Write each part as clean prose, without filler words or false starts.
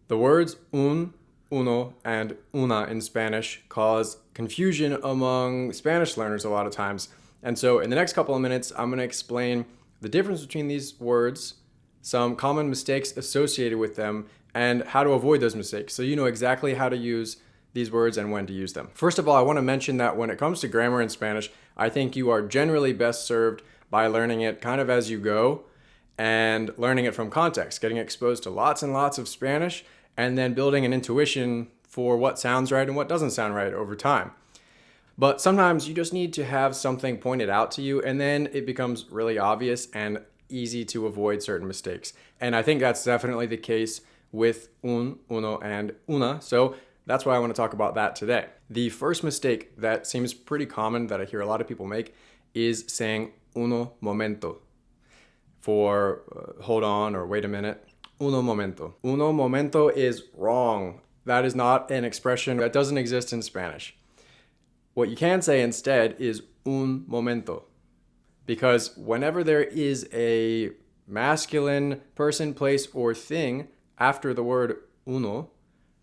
The words un, uno, and una in Spanish cause confusion among Spanish learners a lot of times. And so in the next couple of minutes, I'm going to explain the difference between these words, some common mistakes associated with them, and how to avoid those mistakes so you know exactly how to use these words and when to use them. First of all, I want to mention that when it comes to grammar in Spanish, I think you are generally best served by learning it kind of as you go and learning it from context, getting exposed to lots and lots of Spanish, and then building an intuition for what sounds right and what doesn't sound right over time. But sometimes you just need to have something pointed out to you, and then it becomes really obvious and easy to avoid certain mistakes. And I think that's definitely the case with un, uno, and una. So that's why I want to talk about that today. The first mistake that seems pretty common that I hear a lot of people make is saying uno momento for hold on or wait a minute. Uno momento. Uno momento is wrong. That is not an expression that doesn't exist in Spanish. What you can say instead is un momento, because whenever there is a masculine person, place, or thing after the word uno,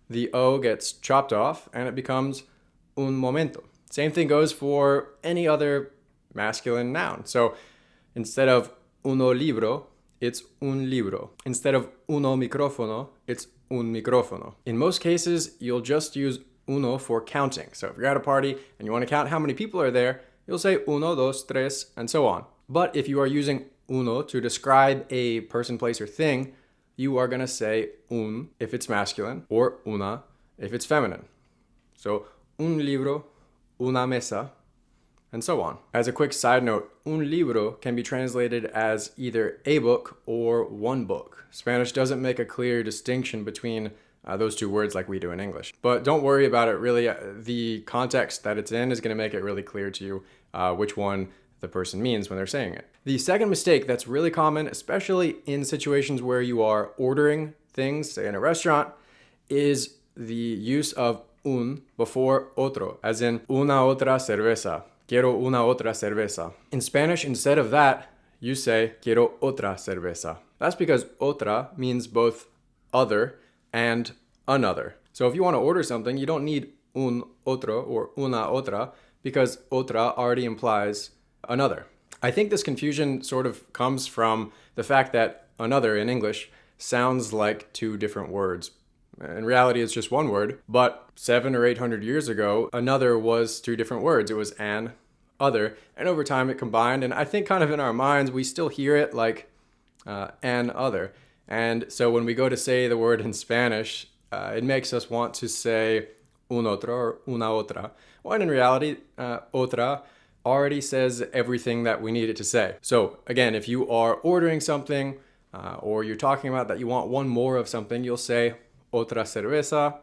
the O gets chopped off and it becomes un momento. Same thing goes for any other masculine noun. So instead of uno libro, it's un libro. Instead of uno micrófono, it's un micrófono. In most cases, you'll just use uno for counting. So if you're at a party and you want to count how many people are there, you'll say uno, dos, tres, and so on. But if you are using uno to describe a person, place, or thing, you are going to say un if it's masculine or una if it's feminine. So un libro, una mesa, and so on. As a quick side note, un libro can be translated as either a book or one book. Spanish doesn't make a clear distinction between those two words like we do in English. But don't worry about it, really. The context that it's in is going to make it really clear to you which one the person means when they're saying it. The second mistake that's really common, especially in situations where you are ordering things, say in a restaurant, is the use of un before otro, as in una otra cerveza. Quiero una otra cerveza. In Spanish, instead of that, you say quiero otra cerveza. That's because otra means both other and another. So if you want to order something, you don't need un otro or una otra because otra already implies another. I think this confusion sort of comes from the fact that another in English sounds like two different words. In reality, it's just one word, but 700 or 800 years ago, another was two different words. It was an, other, and over time it combined, and I think kind of in our minds, we still hear it like an other. And so when we go to say the word in Spanish, it makes us want to say un otro or una otra, when in reality, otra already says everything that we need it to say. So again, if you are ordering something or you're talking about that you want one more of something, you'll say otra cerveza,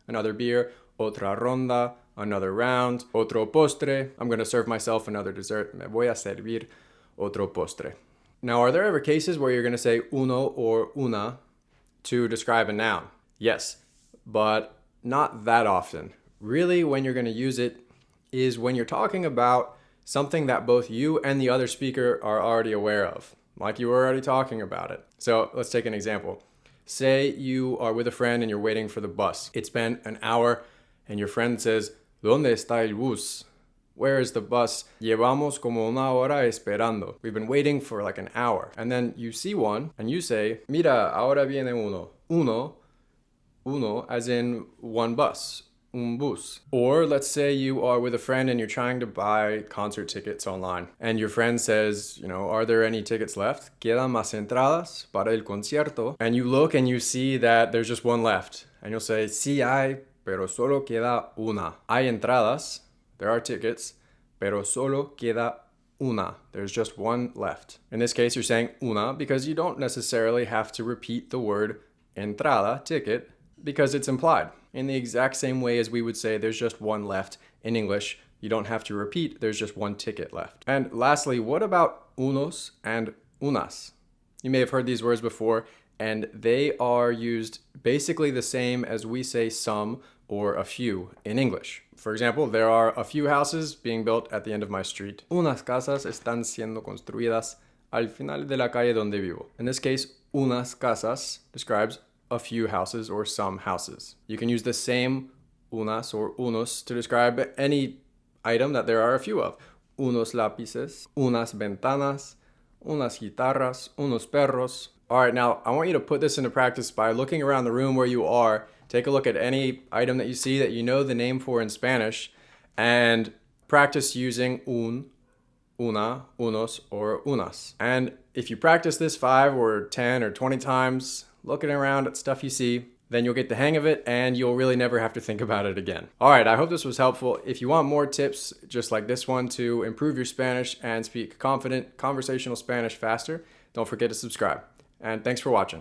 another beer, otra ronda, another round, otro postre, I'm going to serve myself another dessert, me voy a servir otro postre. Now, are there ever cases where you're going to say uno or una to describe a noun? Yes, but not that often. Really, when you're going to use it is when you're talking about something that both you and the other speaker are already aware of, like you were already talking about it. So let's take an example. Say you are with a friend and you're waiting for the bus. It's been an hour and your friend says, ¿Dónde está el bus? Where is the bus? Llevamos como una hora esperando. We've been waiting for like an hour. And then you see one and you say, Mira, ahora viene uno. Uno, as in one bus. Un bus. Or let's say you are with a friend and you're trying to buy concert tickets online. And your friend says, are there any tickets left? ¿Quedan más entradas para el concierto? And you look and you see that there's just one left. And you'll say, Sí hay, pero solo queda una. Hay entradas, there are tickets, pero solo queda una. There's just one left. In this case, you're saying una because you don't necessarily have to repeat the word entrada, ticket, because it's implied. In the exact same way as we would say there's just one left in English, you don't have to repeat, there's just one ticket left. And lastly, what about UNOS and UNAS? You may have heard these words before, and they are used basically the same as we say some or a few in English. For example, there are a few houses being built at the end of my street. Unas casas están siendo construidas al final de la calle donde vivo. In this case, unas casas describes a few houses or some houses. You can use the same unas or unos to describe any item that there are a few of. Unos lápices, unas ventanas, unas guitarras, unos perros. All right, now I want you to put this into practice by looking around the room where you are. Take a look at any item that you see that you know the name for in Spanish and practice using una, unos, or unas. And if you practice this 5 or 10 or 20 times, looking around at stuff you see, then you'll get the hang of it and you'll really never have to think about it again. All right, I hope this was helpful. If you want more tips just like this one to improve your Spanish and speak confident conversational Spanish faster, don't forget to subscribe. And thanks for watching.